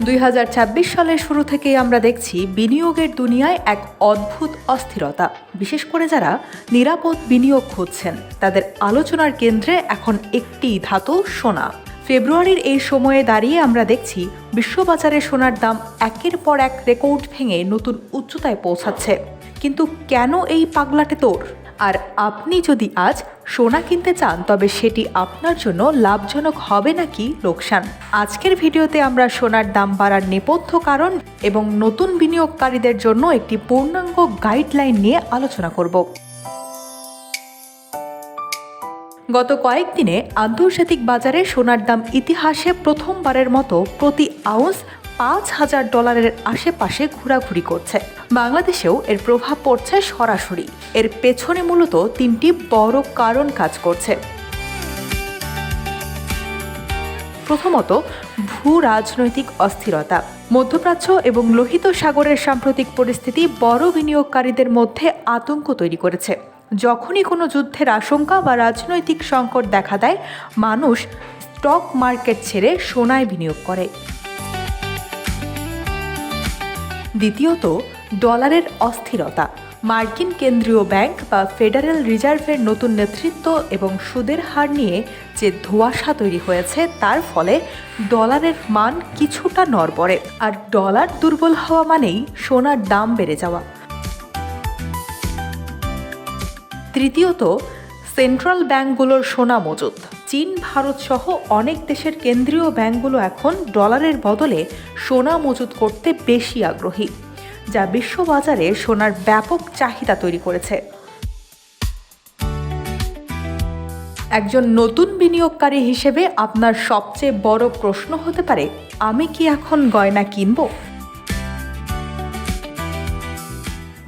2026 সালের শুরু থেকেই আমরা দেখছি বিনিয়োগের দুনিয়ায় এক অদ্ভুত অস্থিরতা। বিশেষ করে যারা নিরাপদ বিনিয়োগ খুঁজছেন তাদের আলোচনার কেন্দ্রে এখন একটি ধাতু সোনা। ফেব্রুয়ারির এই সময়ে দাঁড়িয়ে আমরা দেখছি বিশ্ববাজারে সোনার দাম একের পর এক রেকর্ড ভেঙে নতুন উচ্চতায় পৌঁছাচ্ছে। কিন্তু কেন এই পাগলাটে তোড়? আর আপনি যদি আজ সোনা কিনতে চান তবে সেটি আপনার জন্য লাভজনক হবে নাকি লোকসান? আজকের ভিডিওতে আমরা সোনার দাম বাড়ার নেপথ্য কারণ এবং নতুন বিনিয়োগকারীদের জন্য একটি পূর্ণাঙ্গ গাইডলাইন নিয়ে আলোচনা করব। গত কয়েকদিনে আন্তর্জাতিক বাজারে সোনার দাম ইতিহাসে প্রথমবারের মতো প্রতি আউন্স $5,000 আশেপাশে ঘোরাঘুরি করছে। বাংলাদেশেও এর প্রভাব পড়ছে সরাসরি। এর পেছনে মূলত তিনটি বড় কারণ কাজ করছে। প্রথমত, ভূ রাজনৈতিক অস্থিরতা। মধ্যপ্রাচ্য এবং লোহিত সাগরের সাম্প্রতিক পরিস্থিতি বড় বিনিয়োগকারীদের মধ্যে আতঙ্ক তৈরি করেছে। যখনই কোনো যুদ্ধের আশঙ্কা বা রাজনৈতিক সংকট দেখা দেয়, মানুষ স্টক মার্কেট ছেড়ে সোনায় বিনিয়োগ করে। দ্বিতীয়ত, ডলারের অস্থিরতা। মার্কিন কেন্দ্রীয় ব্যাংক বা ফেডারেল রিজার্ভের নতুন নেতৃত্ব এবং সুদের হার নিয়ে যে ধোঁয়াশা তৈরি হয়েছে তার ফলে ডলারের মান কিছুটা নড়বড়ে। আর ডলার দুর্বল হওয়া মানেই সোনার দাম বেড়ে যাওয়া। তৃতীয়ত, সেন্ট্রাল ব্যাংকগুলোর সোনা মজুত। চীন, ভারত সহ অনেক দেশের কেন্দ্রীয় ব্যাংকগুলো এখন ডলারের বদলে সোনা মজুত করতে বেশি আগ্রহী, যা বিশ্ববাজারে সোনার ব্যাপক চাহিদা তৈরি করেছে। একজন নতুন বিনিয়োগকারী হিসেবে আপনার সবচেয়ে বড় প্রশ্ন হতে পারে, আমি কি এখন গয়না কিনব?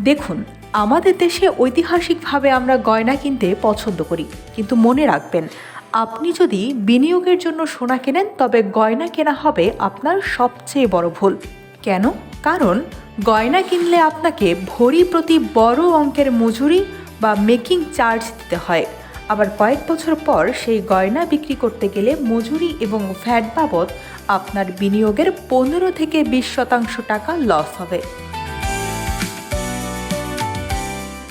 দেখুন, আমাদের দেশে ঐতিহাসিকভাবে আমরা গয়না কিনতে পছন্দ করি, কিন্তু মনে রাখবেন, আপনি যদি বিনিয়োগের জন্য সোনা কেনেন তবে গয়না কেনা হবে আপনার সবচেয়ে বড় ভুল। কেন? কারণ গয়না কিনলে আপনাকে ভরি প্রতি বড় অঙ্কের মজুরি বা মেকিং চার্জ দিতে হয়। আবার কয়েক বছর পর সেই গয়না বিক্রি করতে গেলে মজুরি এবং ভ্যাট বাবদ আপনার বিনিয়োগের 15 থেকে 20% টাকা লস হবে।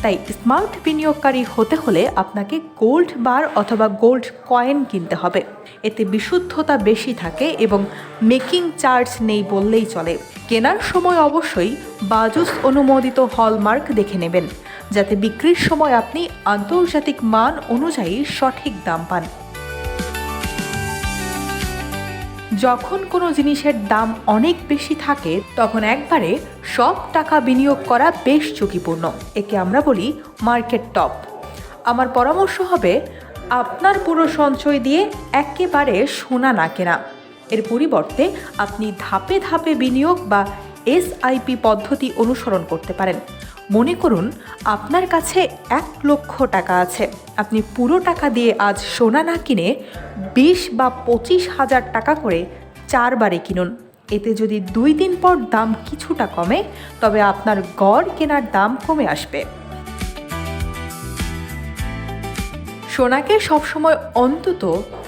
তাই স্মার্ট বিনিয়োগকারী হতে হলে আপনাকে গোল্ড বার অথবা গোল্ড কয়েন কিনতে হবে। এতে বিশুদ্ধতা বেশি থাকে এবং মেকিং চার্জ নেই বললেই চলে। কেনার সময় অবশ্যই বাজুস অনুমোদিত হলমার্ক দেখে নেবেন, যাতে বিক্রির সময় আপনি আন্তর্জাতিক মান অনুযায়ী সঠিক দাম পান। যখন কোনো জিনিসের দাম অনেক বেশি থাকে তখন একবারে সব টাকা বিনিয়োগ করা বেশ ঝুঁকিপূর্ণ। একে আমরা বলি মার্কেট টপ। আমার পরামর্শ হবে, আপনার পুরো সঞ্চয় দিয়ে একেবারে সোনা না কেনা। এর পরিবর্তে আপনি ধাপে ধাপে বিনিয়োগ বা SIP পদ্ধতি অনুসরণ করতে পারেন। মনে করুন, আপনার কাছে $1,00,000 আছে। আপনি পুরো টাকা দিয়ে আজ সোনা না কিনে 20 বা 25,000 টাকা করে 4 বারে কিনুন। এতে যদি 2 দিন পর দাম কিছুটা কমে তবে আপনার গড় কেনার দাম কমে আসবে। সোনাকে সবসময় অন্তত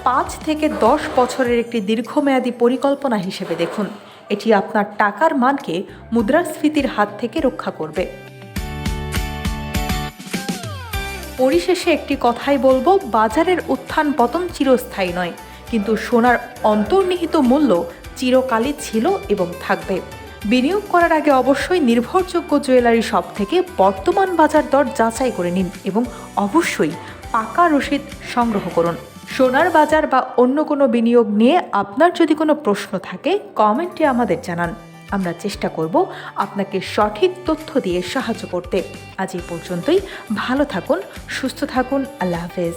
5 থেকে 10 বছরের একটি দীর্ঘমেয়াদী পরিকল্পনা হিসেবে দেখুন। এটি আপনার টাকার মানকে মুদ্রাস্ফীতির হাত থেকে রক্ষা করবে। পরিশেষে একটি কথাই বলবো, বাজারের উত্থান পতন চিরস্থায়ী নয়, কিন্তু সোনার অন্তর্নিহিত মূল্য চিরকালই ছিল এবং থাকবে। বিনিয়োগ করার আগে অবশ্যই নির্ভরযোগ্য জুয়েলারি শপ থেকে বর্তমান বাজার দর যাচাই করে নিন এবং অবশ্যই পাকা রসিদ সংগ্রহ করুন। সোনার বাজার বা অন্য কোনো বিনিয়োগ নিয়ে আপনার যদি কোনো প্রশ্ন থাকে কমেন্টে আমাদের জানান। আমরা চেষ্টা করব আপনাকে সঠিক তথ্য দিয়ে সাহায্য করতে। আজ এই পর্যন্তই। ভালো থাকুন, সুস্থ থাকুন। আল্লাহ হাফেজ।